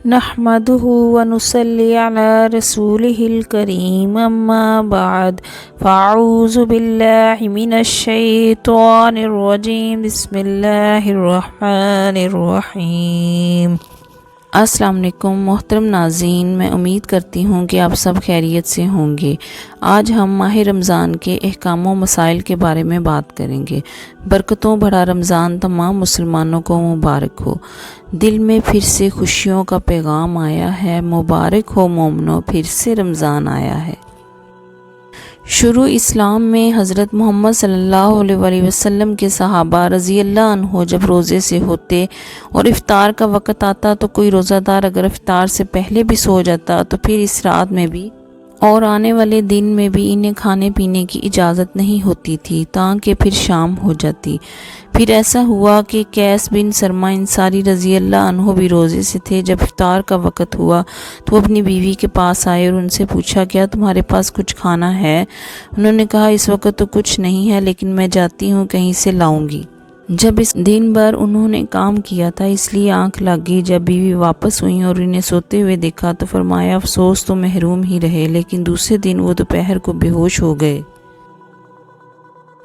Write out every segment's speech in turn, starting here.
نحمده ونصلي على رسوله الكريم أما بعد فأعوذ بالله من الشيطان الرجيم بسم الله الرحمن الرحیم۔ السلام علیکم محترم ناظرین، میں امید کرتی ہوں کہ آپ سب خیریت سے ہوں گے۔ آج ہم ماہ رمضان کے احکام و مسائل کے بارے میں بات کریں گے۔ برکتوں بھرا رمضان تمام مسلمانوں کو مبارک ہو۔ دل میں پھر سے خوشیوں کا پیغام آیا ہے، مبارک ہو مومنو، پھر سے رمضان آیا ہے۔ شروع اسلام میں حضرت محمد صلی اللہ علیہ وسلم کے صحابہ رضی اللہ عنہ جب روزے سے ہوتے اور افطار کا وقت آتا تو کوئی روزہ دار اگر افطار سے پہلے بھی سو جاتا تو پھر اس رات میں بھی اور آنے والے دن میں بھی انہیں کھانے پینے کی اجازت نہیں ہوتی تھی تاکہ پھر شام ہو جاتی۔ پھر ایسا ہوا کہ قیس بن سرما انصاری رضی اللہ عنہ بھی روزے سے تھے۔ جب افطار کا وقت ہوا تو اپنی بیوی کے پاس آئے اور ان سے پوچھا، کیا تمہارے پاس کچھ کھانا ہے؟ انہوں نے کہا، اس وقت تو کچھ نہیں ہے، لیکن میں جاتی ہوں، کہیں سے لاؤں گی۔ جب اس دن بھر انہوں نے کام کیا تھا اس لیے آنکھ لگ گئی۔ جب بیوی واپس ہوئیں اور انہیں سوتے ہوئے دیکھا تو فرمایا، افسوس تو محروم ہی رہے، لیکن دوسرے دن وہ دوپہر کو بے ہوش ہو گئے۔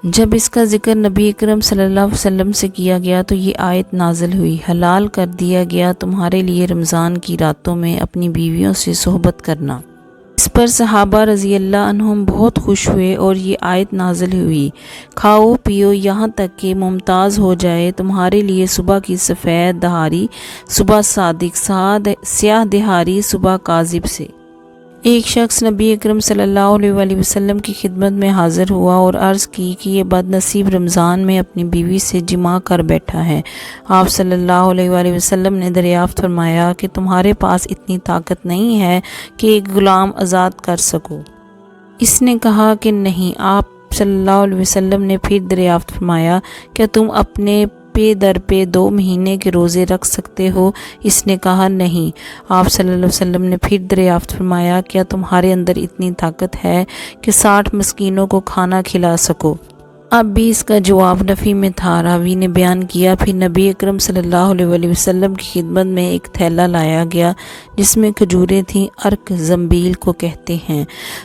جب اس کا ذکر نبی اکرم صلی اللہ علیہ وسلم سے کیا گیا تو یہ آیت نازل ہوئی، حلال کر دیا گیا تمہارے لیے رمضان کی راتوں میں اپنی بیویوں سے صحبت کرنا۔ اس پر صحابہ رضی اللہ عنہم بہت خوش ہوئے اور یہ آیت نازل ہوئی، کھاؤ پیو یہاں تک کہ ممتاز ہو جائے تمہارے لیے صبح کی سفید دہاری، صبح صادق، سیاہ دہاری صبح کاذب سے۔ ایک شخص نبی اکرم صلی اللہ علیہ وسلم کی خدمت میں حاضر ہوا اور عرض کی کہ یہ بد نصیب رمضان میں اپنی بیوی سے جماع کر بیٹھا ہے۔ آپ صلی اللہ علیہ وسلم نے دریافت فرمایا کہ تمہارے پاس اتنی طاقت نہیں ہے کہ ایک غلام آزاد کر سکو؟ اس نے کہا کہ نہیں۔ آپ صلی اللہ علیہ وسلم نے پھر دریافت فرمایا، کیا تم اپنے پے در پہ 2 مہینے کے روزے رکھ سکتے ہو؟ اس نے کہا نہیں۔ آپ صلی اللہ علیہ وسلم نے پھر دریافت فرمایا، کیا تمہارے اندر اتنی طاقت ہے کہ 60 مسکینوں کو کھانا کھلا سکو؟ اب بھی اس کا جواب نفی میں تھا۔ راوی نے بیان کیا، پھر نبی اکرم صلی اللہ علیہ وسلم کی خدمت میں ایک تھیلا لایا گیا جس میں کھجوریں تھیں، ارک زنبیل کو کہتے ہیں۔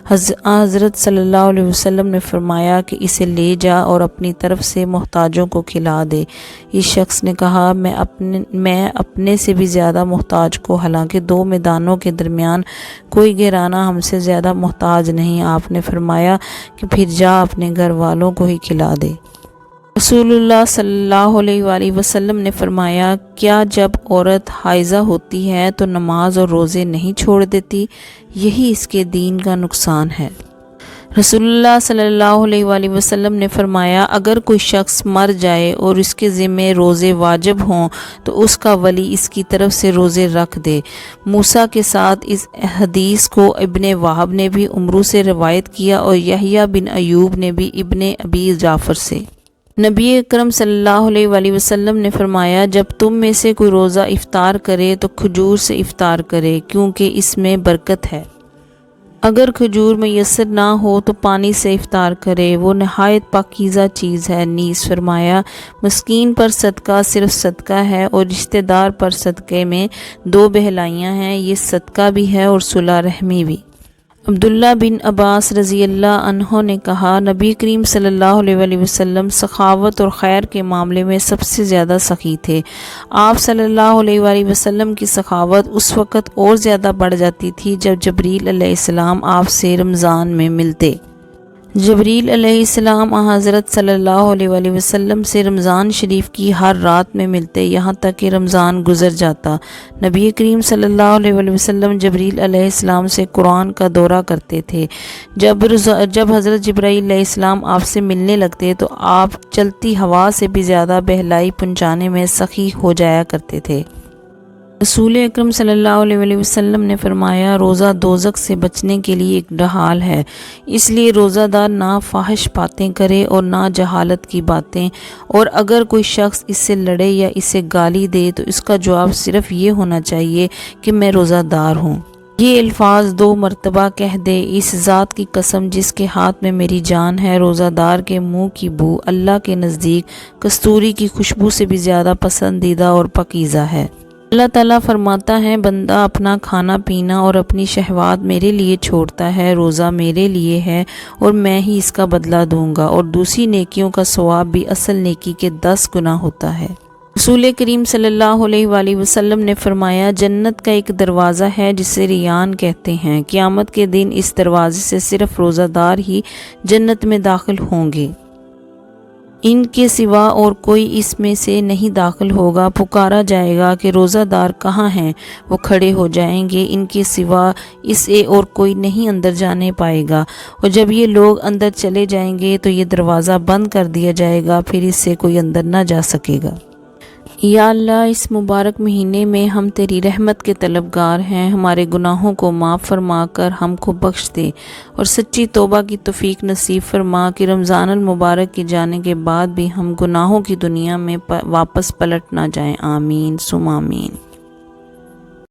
حضرت صلی اللہ علیہ وسلم نے فرمایا کہ اسے لے جا اور اپنی طرف سے محتاجوں کو کھلا دے۔ اس شخص نے کہا، میں اپنے سے بھی زیادہ محتاج کو، حالانکہ 2 میدانوں کے درمیان کوئی گھرانہ ہم سے زیادہ محتاج نہیں۔ آپ نے فرمایا کہ پھر جا اپنے گھر والوں کو ہی کھلا دے۔ رسول اللہ صلی اللہ علیہ وسلم نے فرمایا، کیا جب عورت حائضہ ہوتی ہے تو نماز اور روزے نہیں چھوڑ دیتی؟ یہی اس کے دین کا نقصان ہے۔ رسول اللہ صلی اللہ علیہ وسلم نے فرمایا، اگر کوئی شخص مر جائے اور اس کے ذمے روزے واجب ہوں تو اس کا ولی اس کی طرف سے روزے رکھ دے۔ موسیٰ کے ساتھ اس حدیث کو ابن وہب نے بھی عمرو سے روایت کیا اور یحییٰ بن ایوب نے بھی ابن ابی جعفر سے۔ نبی اکرم صلی اللہ علیہ وسلم نے فرمایا، جب تم میں سے کوئی روزہ افطار کرے تو کھجور سے افطار کرے، کیونکہ اس میں برکت ہے۔ اگر کھجور میسر نہ ہو تو پانی سے افطار کرے، وہ نہایت پاکیزہ چیز ہے۔ نیز فرمایا، مسکین پر صدقہ صرف صدقہ ہے اور رشتہ دار پر صدقے میں 2 بہلائیاں ہیں، یہ صدقہ بھی ہے اور صلہ رحمی بھی۔ عبداللہ بن عباس رضی اللہ عنہ نے کہا، نبی کریم صلی اللہ علیہ وسلم سخاوت اور خیر کے معاملے میں سب سے زیادہ سخی تھے۔ آپ صلی اللہ علیہ وسلم کی سخاوت اس وقت اور زیادہ بڑھ جاتی تھی جب جبریل علیہ السلام آپ سے رمضان میں ملتے۔ جبریل علیہ السلام حضرت صلی اللہ علیہ وسلم سے رمضان شریف کی ہر رات میں ملتے، یہاں تک کہ رمضان گزر جاتا۔ نبی کریم صلی اللہ علیہ وسلم جبریل علیہ السلام سے قرآن کا دورہ کرتے تھے۔ جب حضرت جبرائیل علیہ السلام آپ سے ملنے لگتے تو آپ چلتی ہوا سے بھی زیادہ بہلائی پہنچانے میں سخی ہو جایا کرتے تھے۔ رسول اکرم صلی اللہ علیہ وسلم نے فرمایا، روزہ دوزخ سے بچنے کے لیے ایک ڈھال ہے، اس لیے روزہ دار نہ فاحش باتیں کرے اور نہ جہالت کی باتیں، اور اگر کوئی شخص اس سے لڑے یا اسے گالی دے تو اس کا جواب صرف یہ ہونا چاہیے کہ میں روزہ دار ہوں۔ یہ الفاظ 2 مرتبہ کہہ دے، اس ذات کی قسم جس کے ہاتھ میں میری جان ہے، روزہ دار کے منہ کی بو اللہ کے نزدیک کستوری کی خوشبو سے بھی زیادہ پسندیدہ اور پاکیزہ ہے۔ اللہ تعالیٰ فرماتا ہے بندہ اپنا کھانا پینا اور اپنی شہوات میرے لیے چھوڑتا ہے، روزہ میرے لیے ہے اور میں ہی اس کا بدلہ دوں گا، اور دوسری نیکیوں کا ثواب بھی اصل نیکی کے 10 گنا ہوتا ہے۔ رسول کریم صلی اللہ علیہ وآلہ وسلم نے فرمایا جنت کا ایک دروازہ ہے جسے ریان کہتے ہیں، قیامت کے دن اس دروازے سے صرف روزہ دار ہی جنت میں داخل ہوں گے، ان کے سوا اور کوئی اس میں سے نہیں داخل ہوگا۔ پکارا جائے گا کہ روزہ دار کہاں ہیں؟ وہ کھڑے ہو جائیں گے، ان کے سوا اسے اور کوئی نہیں اندر جانے پائے گا، اور جب یہ لوگ اندر چلے جائیں گے تو یہ دروازہ بند کر دیا جائے گا، پھر اس سے کوئی اندر نہ جا سکے گا۔ یا اللہ، اس مبارک مہینے میں ہم تیری رحمت کے طلبگار ہیں، ہمارے گناہوں کو معاف فرما کر ہم کو بخش دے اور سچی توبہ کی توفیق نصیب فرما کہ رمضان المبارک کے جانے کے بعد بھی ہم گناہوں کی دنیا میں واپس پلٹ نہ جائیں۔ آمین ثم آمین۔